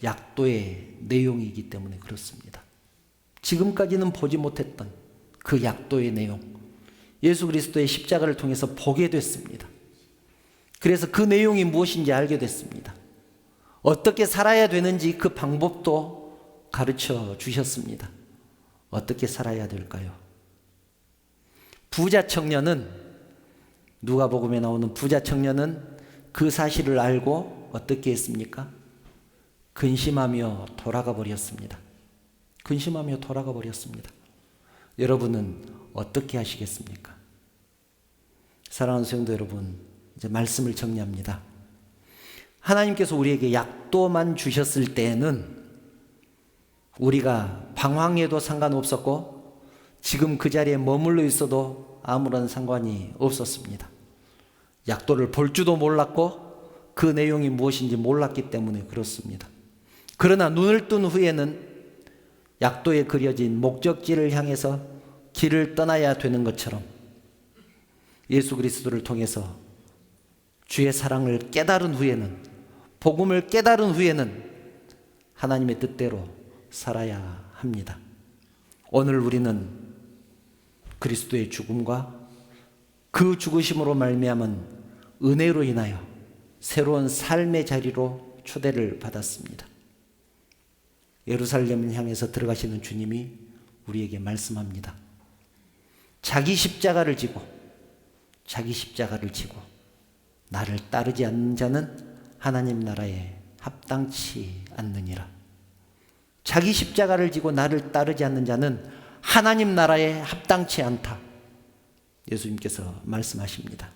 약도의 내용이기 때문에 그렇습니다. 지금까지는 보지 못했던 그 약도의 내용, 예수 그리스도의 십자가를 통해서 보게 됐습니다. 그래서 그 내용이 무엇인지 알게 됐습니다. 어떻게 살아야 되는지 그 방법도 가르쳐 주셨습니다. 어떻게 살아야 될까요? 부자 청년은, 누가복음에 나오는 부자 청년은 그 사실을 알고 어떻게 했습니까? 근심하며 돌아가 버렸습니다. 근심하며 돌아가 버렸습니다. 여러분은 어떻게 하시겠습니까? 사랑하는 성도 여러분, 이제 말씀을 정리합니다. 하나님께서 우리에게 약도만 주셨을 때에는 우리가 방황해도 상관없었고 지금 그 자리에 머물러 있어도 아무런 상관이 없었습니다. 약도를 볼 줄도 몰랐고 그 내용이 무엇인지 몰랐기 때문에 그렇습니다. 그러나 눈을 뜬 후에는 약도에 그려진 목적지를 향해서 길을 떠나야 되는 것처럼 예수 그리스도를 통해서 주의 사랑을 깨달은 후에는, 복음을 깨달은 후에는 하나님의 뜻대로 살아야 합니다. 오늘 우리는 그리스도의 죽음과 그 죽으심으로 말미암은 은혜로 인하여 새로운 삶의 자리로 초대를 받았습니다. 예루살렘을 향해서 들어가시는 주님이 우리에게 말씀합니다. 자기 십자가를 지고 나를 따르지 않는 자는 하나님 나라에 합당치 않느니라. 자기 십자가를 지고 나를 따르지 않는 자는 하나님 나라에 합당치 않다. 예수님께서 말씀하십니다.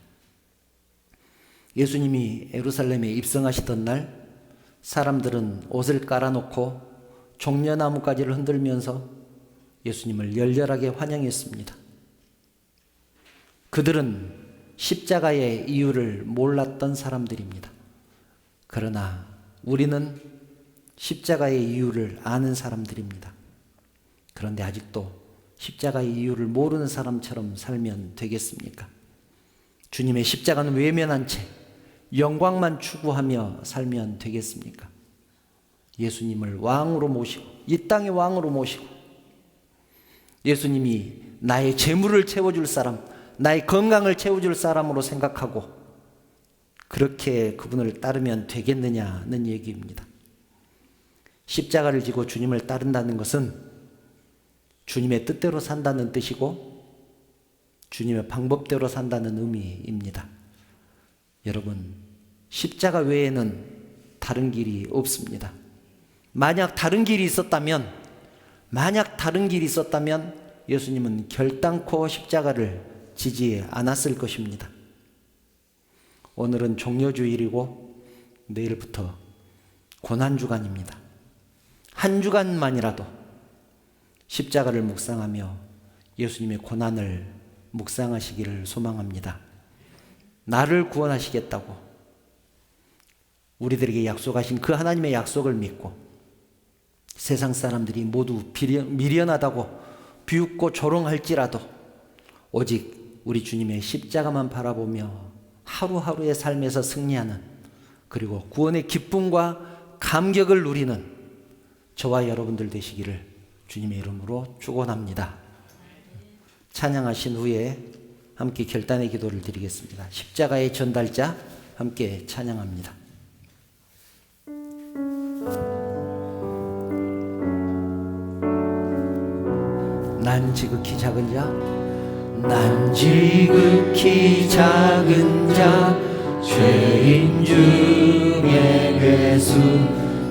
예수님이 예루살렘에 입성하시던 날 사람들은 옷을 깔아놓고 종려나무가지를 흔들면서 예수님을 열렬하게 환영했습니다. 그들은 십자가의 이유를 몰랐던 사람들입니다. 그러나 우리는 십자가의 이유를 아는 사람들입니다. 그런데 아직도 십자가의 이유를 모르는 사람처럼 살면 되겠습니까? 주님의 십자가는 외면한 채 영광만 추구하며 살면 되겠습니까? 예수님을 왕으로 모시고, 이 땅의 왕으로 모시고, 예수님이 나의 재물을 채워줄 사람, 나의 건강을 채워줄 사람으로 생각하고 그렇게 그분을 따르면 되겠느냐는 얘기입니다. 십자가를 지고 주님을 따른다는 것은 주님의 뜻대로 산다는 뜻이고 주님의 방법대로 산다는 의미입니다. 여러분, 십자가 외에는 다른 길이 없습니다. 만약 다른 길이 있었다면 예수님은 결단코 십자가를 지지 않았을 것입니다. 오늘은 종려주일이고 내일부터 고난주간입니다. 한 주간만이라도 십자가를 묵상하며 예수님의 고난을 묵상하시기를 소망합니다. 나를 구원하시겠다고 우리들에게 약속하신 그 하나님의 약속을 믿고 세상 사람들이 모두 미련하다고 비웃고 조롱할지라도 오직 우리 주님의 십자가만 바라보며 하루하루의 삶에서 승리하는, 그리고 구원의 기쁨과 감격을 누리는 저와 여러분들 되시기를 주님의 이름으로 축원합니다. 찬양하신 후에 함께 결단의 기도를 드리겠습니다. 십자가의 전달자 함께 찬양합니다. 난 지극히 작은 자, 난 지극히 지극히 작은 자 죄인 중에 괴수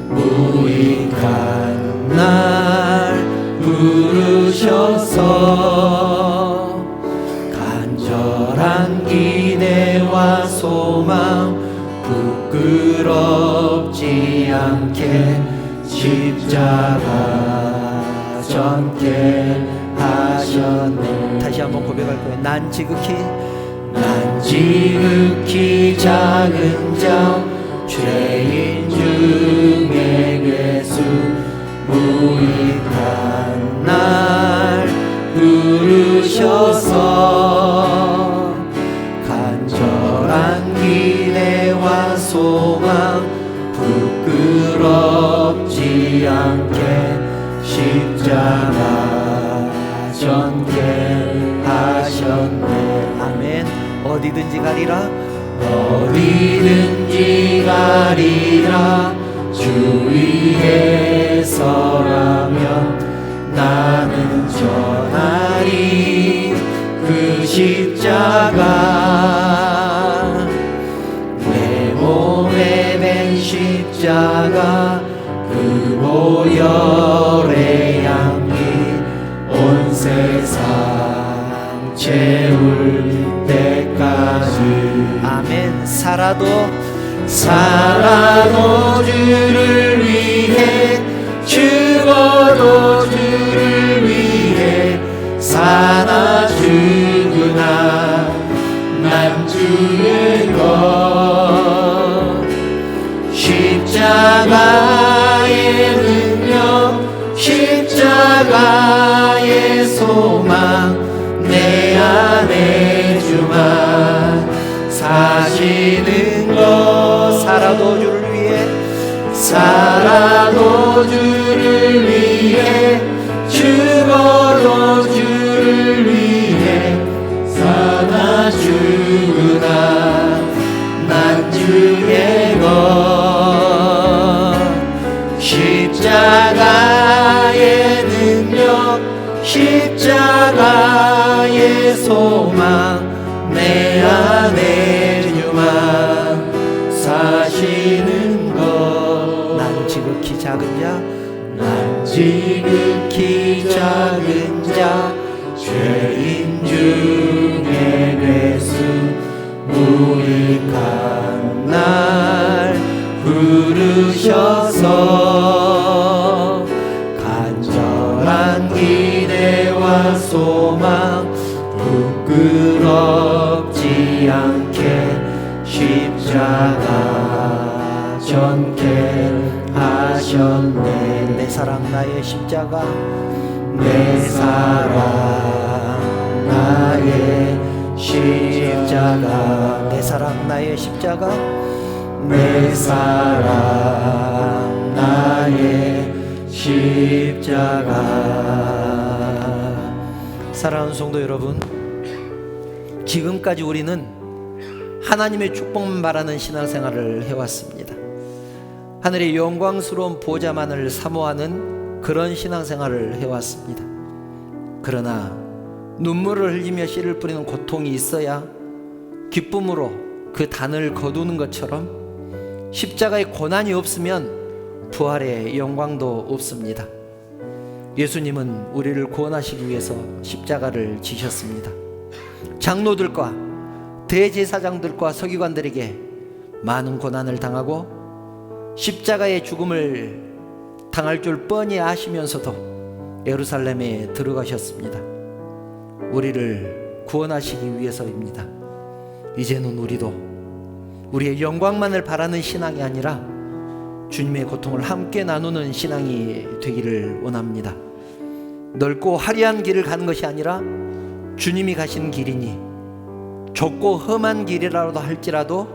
무익한 날 부르셔서 간절한 기대와 소망 부끄럽지 않게 십자가 전게 하셨네. 다시 한번 고백할 거예요. 난 지극히 작은 자 죄인 중에 괴수 무익한 날 부르셔서 간절한 기대와 소망 부끄럽지 않게 십자가 전게 하셨네. 아멘. 어디든지 가리라 주 위에 서라면 나는 전하리 그 십자가 내 몸에 맨 십자가 그 보혈의 향기 온 세상 채울 때까지. 아멘. 살아도 주를 위해 죽어도 주를 위해 사나 죽으나 난 주의 것. 십자가의 능력 십자가의 소망 내 안에 주만 사시는 것. 살아도 주를 위해 죽어도 주를 위해 사나 죽으나 난 주의 것. 십자가의 능력 십자가의 소망 내 안에 주만 사시는 것. 난 지극히 작은 자 죄인 중에 괴수 무익한 날 부르셔서 간절한 기대와 소망 부끄럽지 않게 십자가 전게 하셨네. 내 사랑 나의 십자가 내 사랑 나의 십자가 내 사랑 나의 십자가 내 사랑 나의 십자가. 사랑하는 성도 여러분, 지금까지 우리는 하나님의 축복만 바라는 신앙생활을 해왔습니다. 하늘의 영광스러운 보좌만을 사모하는 그런 신앙생활을 해왔습니다. 그러나 눈물을 흘리며 씨를 뿌리는 고통이 있어야 기쁨으로 그 단을 거두는 것처럼 십자가의 고난이 없으면 부활의 영광도 없습니다. 예수님은 우리를 구원하시기 위해서 십자가를 지셨습니다. 장로들과 대제사장들과 서기관들에게 많은 고난을 당하고 십자가의 죽음을 당할 줄 뻔히 아시면서도 예루살렘에 들어가셨습니다. 우리를 구원하시기 위해서입니다. 이제는 우리도 우리의 영광만을 바라는 신앙이 아니라 주님의 고통을 함께 나누는 신앙이 되기를 원합니다. 넓고 화려한 길을 가는 것이 아니라 주님이 가신 길이니 좁고 험한 길이라도 할지라도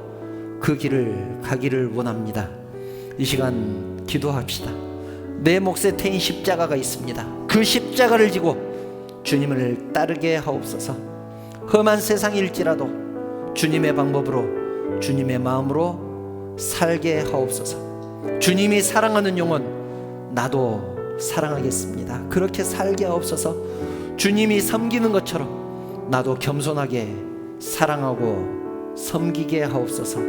그 길을 가기를 원합니다. 이 시간 기도합시다. 내 몫에 태인 십자가가 있습니다. 그 십자가를 지고 주님을 따르게 하옵소서. 험한 세상일지라도 주님의 방법으로 주님의 마음으로 살게 하옵소서. 주님이 사랑하는 영혼 나도 사랑하겠습니다. 그렇게 살게 하옵소서. 주님이 섬기는 것처럼 나도 겸손하게 사랑하고 섬기게 하옵소서.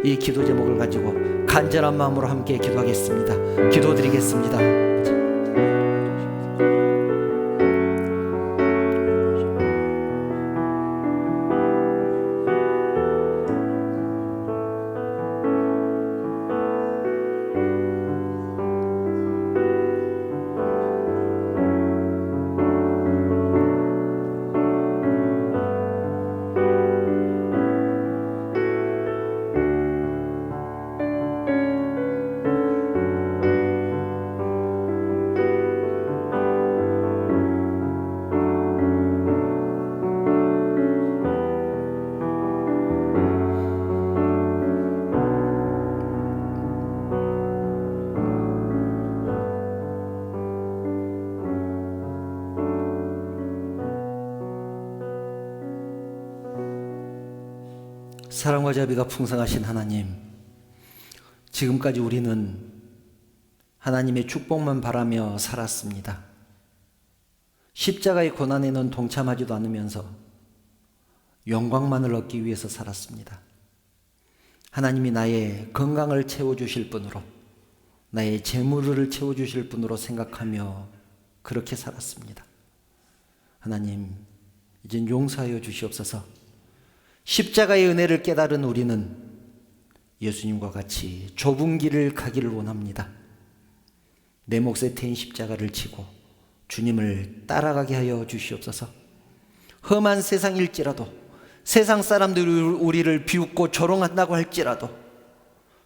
이 기도 제목을 가지고 간절한 마음으로 함께 기도하겠습니다. 기도드리겠습니다. 사랑과 자비가 풍성하신 하나님, 지금까지 우리는 하나님의 축복만 바라며 살았습니다. 십자가의 고난에는 동참하지도 않으면서 영광만을 얻기 위해서 살았습니다. 하나님이 나의 건강을 채워주실 분으로, 나의 재물을 채워주실 분으로 생각하며 그렇게 살았습니다. 하나님, 이젠 용서하여 주시옵소서. 십자가의 은혜를 깨달은 우리는 예수님과 같이 좁은 길을 가기를 원합니다. 내 몫에 태인 십자가를 지고 주님을 따라가게 하여 주시옵소서. 험한 세상일지라도, 세상 사람들이 우리를 비웃고 조롱한다고 할지라도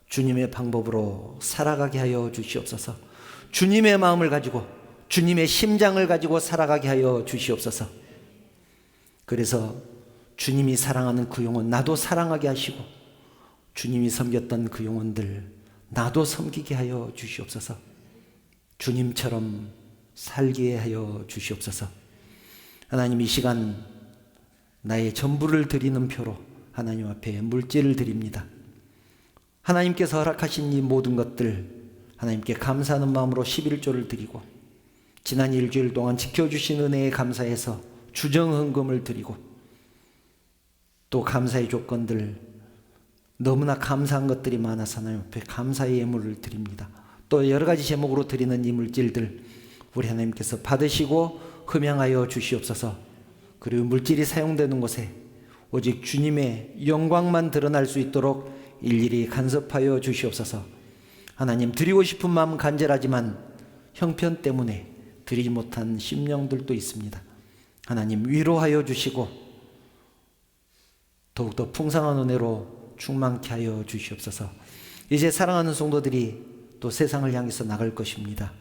주님의 방법으로 살아가게 하여 주시옵소서. 주님의 마음을 가지고, 주님의 심장을 가지고 살아가게 하여 주시옵소서. 그래서 주님이 사랑하는 그 영혼 나도 사랑하게 하시고, 주님이 섬겼던 그 영혼들 나도 섬기게 하여 주시옵소서. 주님처럼 살게 하여 주시옵소서. 하나님, 이 시간 나의 전부를 드리는 표로 하나님 앞에 물질을 드립니다. 하나님께서 허락하신 이 모든 것들 하나님께 감사하는 마음으로 11조를 드리고, 지난 일주일 동안 지켜주신 은혜에 감사해서 주정헌금을 드리고, 또 감사의 조건들, 너무나 감사한 것들이 많아서 하나님 앞에 감사의 예물을 드립니다. 또 여러 가지 제목으로 드리는 이 물질들 우리 하나님께서 받으시고 흠양하여 주시옵소서. 그리고 물질이 사용되는 곳에 오직 주님의 영광만 드러날 수 있도록 일일이 간섭하여 주시옵소서. 하나님, 드리고 싶은 마음 간절하지만 형편 때문에 드리지 못한 심령들도 있습니다. 하나님, 위로하여 주시고 더욱더 풍성한 은혜로 충만케 하여 주시옵소서. 이제 사랑하는 성도들이 또 세상을 향해서 나갈 것입니다.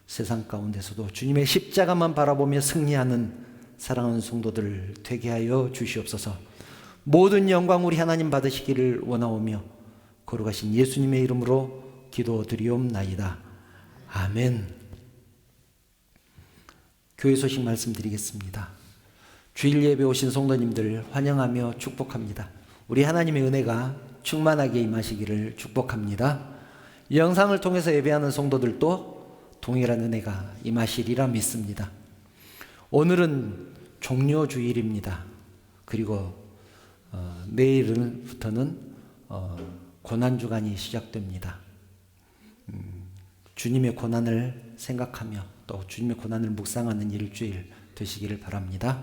세상 가운데서도 주님의 십자가만 바라보며 승리하는 사랑하는 성도들 되게 하여 주시옵소서. 모든 영광 우리 하나님 받으시기를 원하오며 거룩하신 예수님의 이름으로 기도드리옵나이다. 아멘. 교회 소식 말씀드리겠습니다. 주일 예배 오신 성도님들 환영하며 축복합니다. 우리 하나님의 은혜가 충만하게 임하시기를 축복합니다. 영상을 통해서 예배하는 성도들도 동일한 은혜가 임하시리라 믿습니다. 오늘은 종료주일입니다. 그리고 내일부터는 고난주간이 시작됩니다. 주님의 고난을 생각하며 또 주님의 고난을 묵상하는 일주일 되시기를 바랍니다.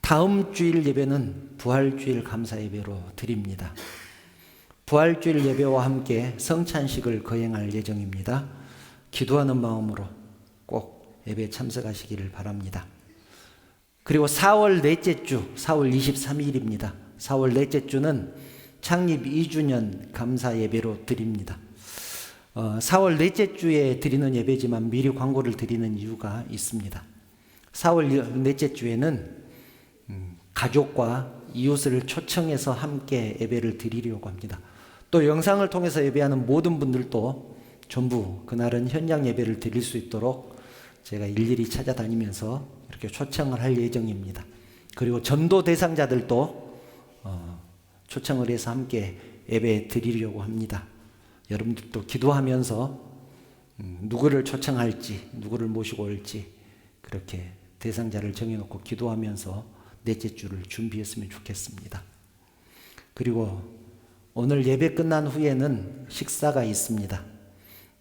다음 주일 예배는 부활주일 감사예배로 드립니다. 부활주일 예배와 함께 성찬식을 거행할 예정입니다. 기도하는 마음으로 꼭 예배에 참석하시기를 바랍니다. 그리고 4월 넷째 주, 4월 23일입니다. 4월 넷째 주는 창립 2주년 감사 예배로 드립니다. 4월 넷째 주에 드리는 예배지만 미리 광고를 드리는 이유가 있습니다. 4월 넷째 주에는 가족과 이웃을 초청해서 함께 예배를 드리려고 합니다. 또 영상을 통해서 예배하는 모든 분들도 전부 그날은 현장 예배를 드릴 수 있도록 제가 일일이 찾아다니면서 이렇게 초청을 할 예정입니다. 그리고 전도 대상자들도 초청을 해서 함께 예배 드리려고 합니다. 여러분들도 기도하면서 누구를 초청할지, 누구를 모시고 올지 그렇게 대상자를 정해놓고 기도하면서 넷째 주를 준비했으면 좋겠습니다. 그리고 오늘 예배 끝난 후에는 식사가 있습니다.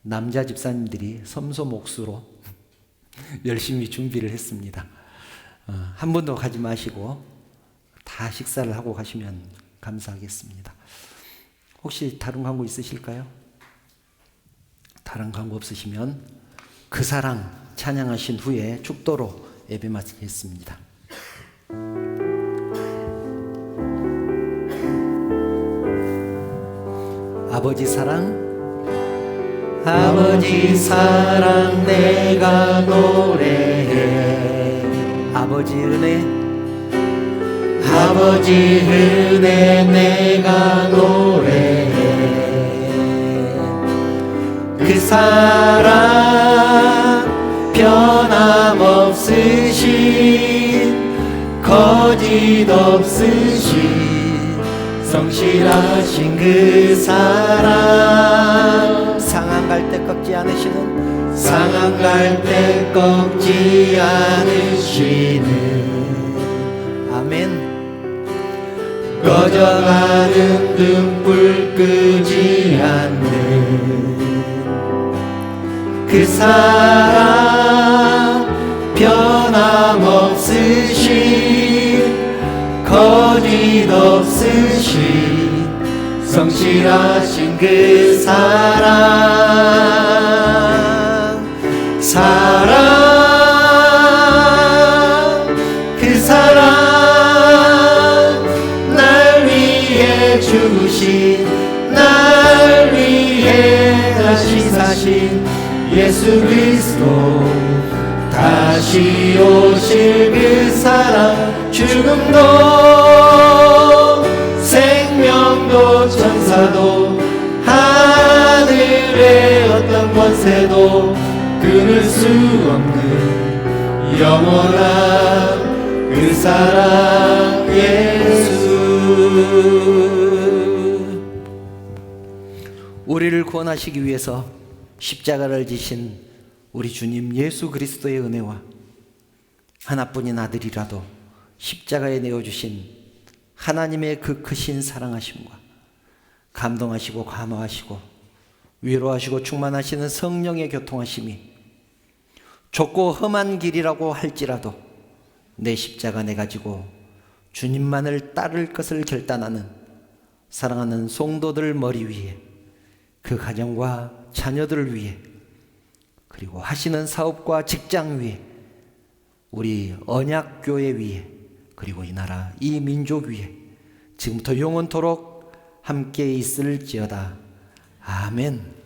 남자 집사님들이 섬소목수로 열심히 준비를 했습니다. 한 분도 가지 마시고 다 식사를 하고 가시면 감사하겠습니다. 혹시 다른 광고 있으실까요? 다른 광고 없으시면 그 사랑 찬양하신 후에 축도로 예배 마치겠습니다. 아버지 사랑, 아버지 사랑 내가 노래해. 아버지 은혜, 아버지 은혜 내가 노래해. 그 사랑 변함없으신 거짓 없으신 성실하신 그 사랑, 상한 갈 때 꺾지 않으시는, 상한 갈 때 꺾지 않으시는, 아멘. 꺼져가는 등불 끄지 않는 그 사랑 변함없으신 거짓 없으신 성실하신 그 사랑, 사랑, 그 사랑 날 위해 죽으신, 날 위해 다시 사신 예수 그리스도, 다시 오실 그 사랑, 죽음도 생명도 천사도 하늘의 어떤 권세도 끊을 수 없는 영원한 그 사랑 예수. 우리를 구원하시기 위해서 십자가를 지신 우리 주님 예수 그리스도의 은혜와 하나뿐인 아들이라도 십자가에 내어주신 하나님의 그 크신 사랑하심과 감동하시고 감화하시고 위로하시고 충만하시는 성령의 교통하심이 좁고 험한 길이라고 할지라도 내 십자가 내 가지고 주님만을 따를 것을 결단하는 사랑하는 성도들 머리 위에, 그 가정과 자녀들을 위해, 그리고 하시는 사업과 직장 위에, 우리 언약교회 위에, 그리고 이 나라 이 민족 위에 지금부터 영원토록 함께 있을지어다. 아멘.